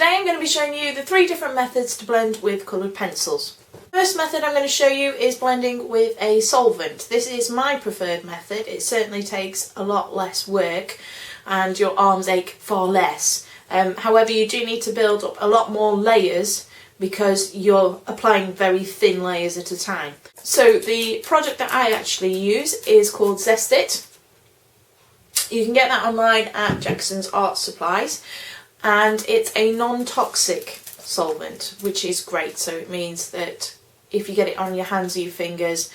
Today I'm going to be showing you the 3 different methods to blend with coloured pencils. The first method I'm going to show you is blending with a solvent. This is my preferred method. It certainly takes a lot less work and your arms ache far less. However, you do need to build up a lot more layers because you're applying very thin layers at a time. So the product that I actually use is called Zest-It. You can get that online at Jackson's Art Supplies, and it's a non-toxic solvent, which is great. So it means that if you get it on your hands or your fingers,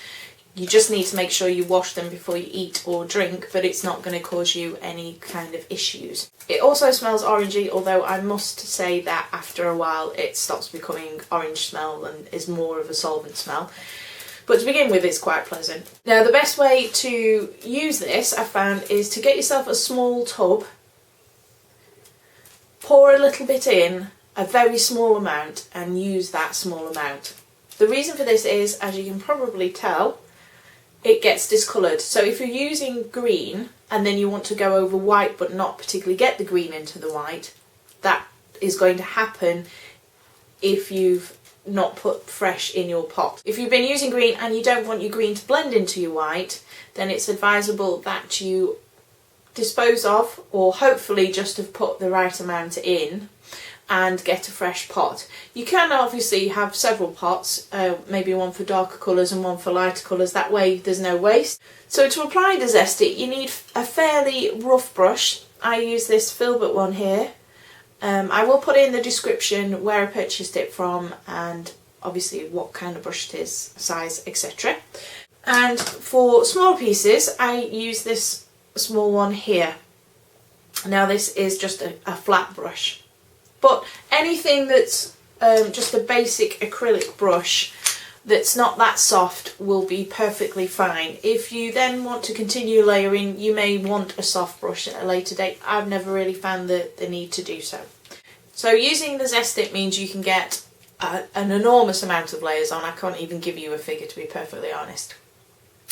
you just need to make sure you wash them before you eat or drink, but it's not going to cause you any kind of issues. It also smells orangey, although I must say that after a while it stops becoming orange smell and is more of a solvent smell. But to begin with, it's quite pleasant. Now, the best way to use this, I found, is to get yourself a small tub, pour a little bit in, a very small amount, and use that small amount. The reason for this is, as you can probably tell, it gets discoloured. So if you're using green and then you want to go over white but not particularly get the green into the white, that is going to happen if you've not put fresh in your pot. If you've been using green and you don't want your green to blend into your white, then it's advisable that you dispose of, or hopefully just have put the right amount in, and get a fresh pot. You can obviously have several pots, maybe one for darker colours and one for lighter colours, that way there's no waste. So to apply the Zest-It, you need a fairly rough brush. I use this Filbert one here. I will put in the description where I purchased it from and obviously what kind of brush it is, size, etc. And for small pieces, I use this small one here. Now this is just a flat brush, but anything that's just a basic acrylic brush that's not that soft will be perfectly fine. If you then want to continue layering, you may want a soft brush at a later date. I've never really found the need to do so. So using the Zest-It means you can get an enormous amount of layers on. I can't even give you a figure, to be perfectly honest,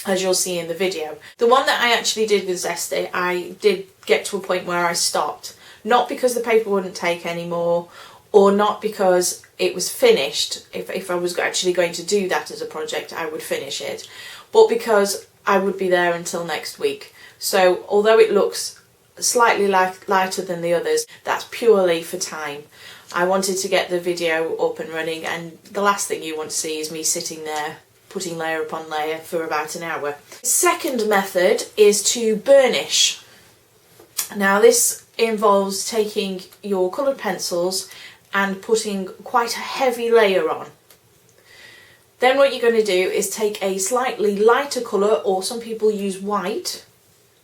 as you'll see in the video. The one that I actually did with Zest-It, I did get to a point where I stopped. Not because the paper wouldn't take anymore, or not because it was finished. If I was actually going to do that as a project, I would finish it, but because I would be there until next week. So although it looks slightly lighter than the others, that's purely for time. I wanted to get the video up and running, and the last thing you want to see is me sitting there putting layer upon layer for about an hour. The second method is to burnish. Now this involves taking your coloured pencils and putting quite a heavy layer on. Then what you're going to do is take a slightly lighter colour, or some people use white,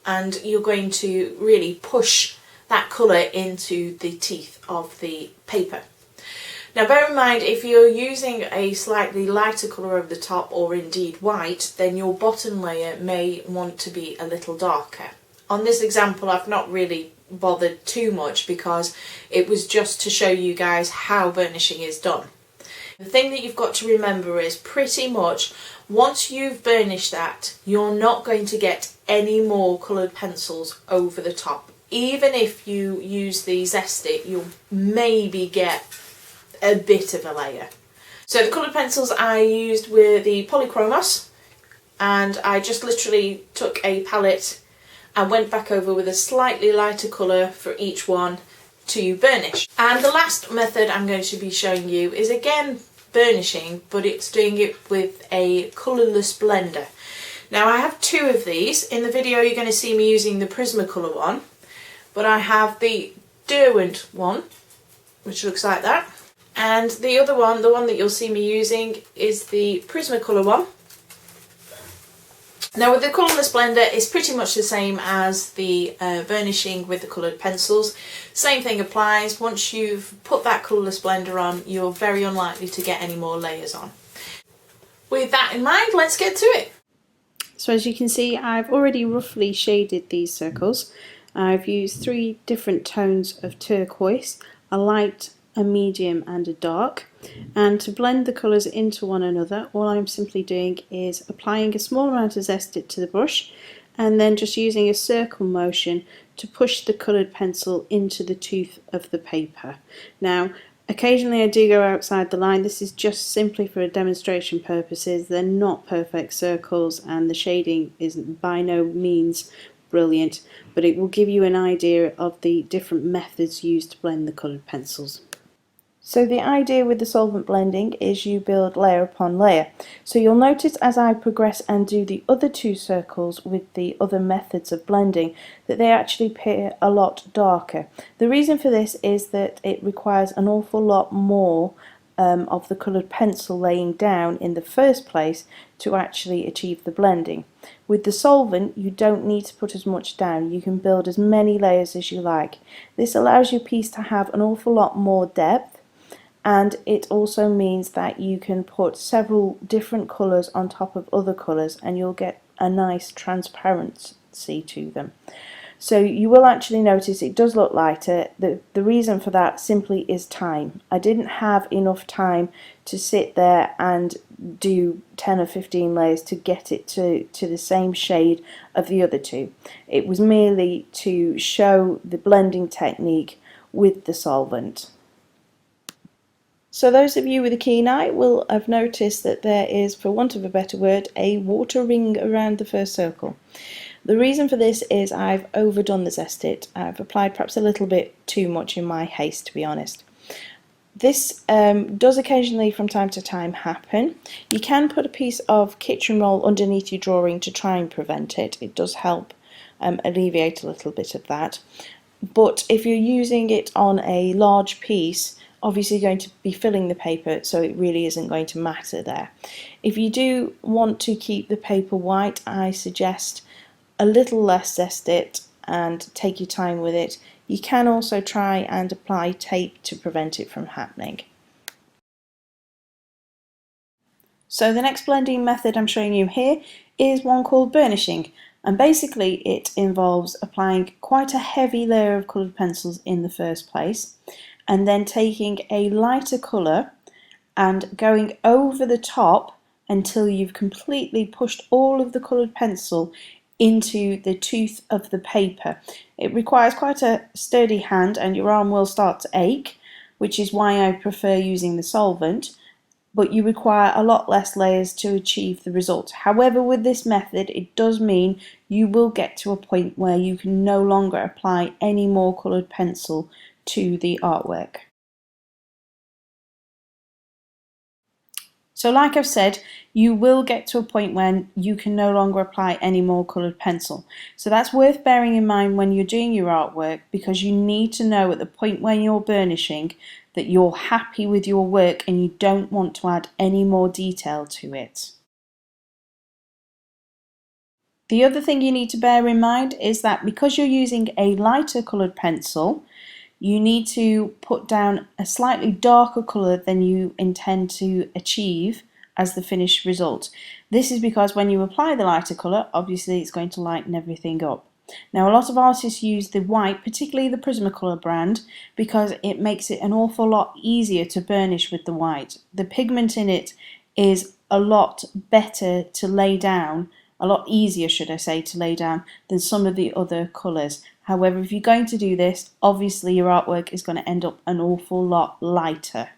and you're going to really push that colour into the teeth of the paper. Now bear in mind, if you're using a slightly lighter colour over the top, or indeed white, then your bottom layer may want to be a little darker. On this example I've not really bothered too much because it was just to show you guys how burnishing is done. The thing that you've got to remember is pretty much once you've burnished that, you're not going to get any more coloured pencils over the top. Even if you use the Zest-It, you'll maybe get a bit of a layer. So the coloured pencils I used were the Polychromos, and I just literally took a palette and went back over with a slightly lighter colour for each one to burnish. And the last method I'm going to be showing you is again burnishing, but it's doing it with a colourless blender. Now I have 2 of these. In the video you're going to see me using the Prismacolor one, but I have the Derwent one, which looks like that, and the other one, the one that you'll see me using, is the Prismacolor one. Now with the colourless blender, it's pretty much the same as the burnishing with the coloured pencils. Same thing applies. Once you've put that colourless blender on, you're very unlikely to get any more layers on. With that in mind, let's get to it. So as you can see, I've already roughly shaded these circles. I've used 3 different tones of turquoise, a light, a medium and a dark, and to blend the colours into one another, all I'm simply doing is applying a small amount of Zest-It to the brush and then just using a circle motion to push the coloured pencil into the tooth of the paper. Now, occasionally I do go outside the line. This is just simply for demonstration purposes. They're not perfect circles and the shading isn't by no means brilliant, but it will give you an idea of the different methods used to blend the coloured pencils. So the idea with the solvent blending is you build layer upon layer. So you'll notice as I progress and do the other two circles with the other methods of blending that they actually appear a lot darker. The reason for this is that it requires an awful lot more of the coloured pencil laying down in the first place to actually achieve the blending. With the solvent you don't need to put as much down, you can build as many layers as you like. This allows your piece to have an awful lot more depth, and it also means that you can put several different colours on top of other colours and you'll get a nice transparency to them. So you will actually notice it does look lighter. The reason for that simply is time. I didn't have enough time to sit there and do 10 or 15 layers to get it to the same shade of the other two. It was merely to show the blending technique with the solvent. So those of you with a keen eye will have noticed that there is, for want of a better word, a water ring around the first circle. The reason for this is I've overdone the Zest-It. I've applied perhaps a little bit too much in my haste, to be honest. This does occasionally from time to time happen. You can put a piece of kitchen roll underneath your drawing to try and prevent it. It does help alleviate a little bit of that. But if you're using it on a large piece, obviously you're going to be filling the paper, so it really isn't going to matter there. If you do want to keep the paper white, I suggest a little less Zest-It and take your time with it. You can also try and apply tape to prevent it from happening. So the next blending method I'm showing you here is one called burnishing, and basically it involves applying quite a heavy layer of coloured pencils in the first place and then taking a lighter colour and going over the top until you've completely pushed all of the coloured pencil into the tooth of the paper. It requires quite a sturdy hand and your arm will start to ache, which is why I prefer using the solvent, but you require a lot less layers to achieve the result. However, with this method it does mean you will get to a point where you can no longer apply any more coloured pencil to the artwork. So like I've said, you will get to a point when you can no longer apply any more coloured pencil. So that's worth bearing in mind when you're doing your artwork, because you need to know at the point when you're burnishing that you're happy with your work and you don't want to add any more detail to it. The other thing you need to bear in mind is that because you're using a lighter coloured pencil, you need to put down a slightly darker colour than you intend to achieve as the finished result. This is because when you apply the lighter colour, obviously it's going to lighten everything up. Now a lot of artists use the white, particularly the Prismacolor brand, because it makes it an awful lot easier to burnish with the white. The pigment in it is a lot better to lay down, a lot easier should I say to lay down than some of the other colours. However, if you're going to do this, obviously your artwork is going to end up an awful lot lighter.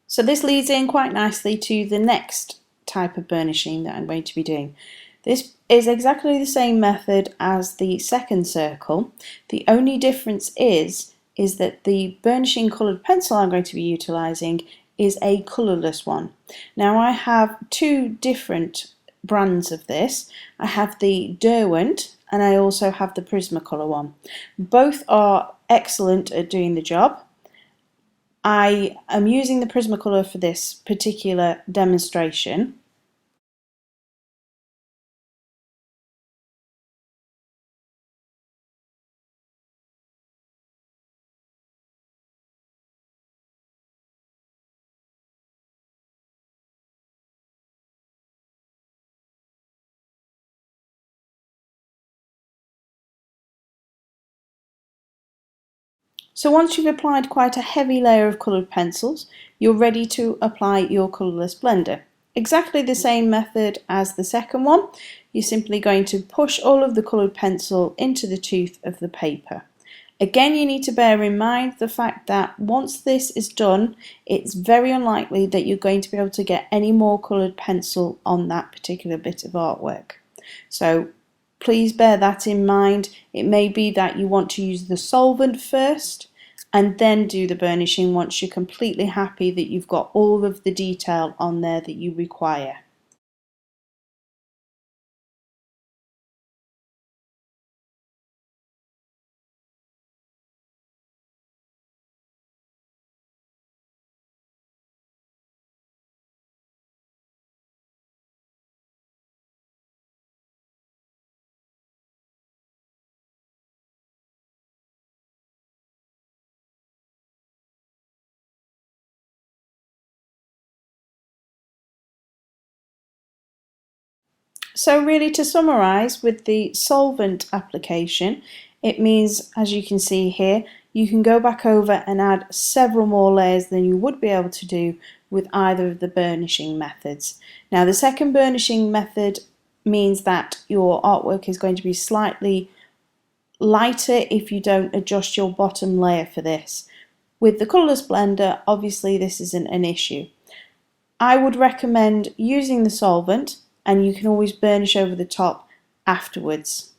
So this leads in quite nicely to the next type of burnishing that I'm going to be doing. This is exactly the same method as the second circle. The only difference is that the burnishing coloured pencil I'm going to be utilising is a colourless one. Now I have two different brands of this. I have the Derwent and I also have the Prismacolor one. Both are excellent at doing the job. I am using the Prismacolor for this particular demonstration. So once you've applied quite a heavy layer of coloured pencils, you're ready to apply your colourless blender. Exactly the same method as the second one. You're simply going to push all of the coloured pencil into the tooth of the paper. Again, you need to bear in mind the fact that once this is done, it's very unlikely that you're going to be able to get any more coloured pencil on that particular bit of artwork. So please bear that in mind. It may be that you want to use the solvent first and then do the burnishing once you're completely happy that you've got all of the detail on there that you require. So really, to summarise, with the solvent application, it means, as you can see here, you can go back over and add several more layers than you would be able to do with either of the burnishing methods. Now, the second burnishing method means that your artwork is going to be slightly lighter if you don't adjust your bottom layer for this. With the colourless blender, obviously this isn't an issue. I would recommend using the solvent, and you can always burnish over the top afterwards.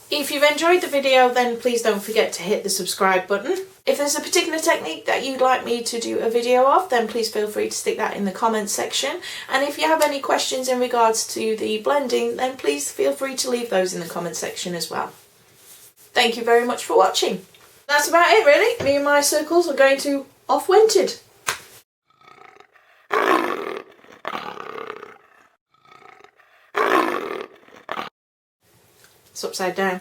If you've enjoyed the video, then please don't forget to hit the subscribe button. If there's a particular technique that you'd like me to do a video of, then please feel free to stick that in the comments section. And if you have any questions in regards to the blending, then please feel free to leave those in the comments section as well. Thank you very much for watching. That's about it really. Me and my circles are going to off-wintered. It's upside down.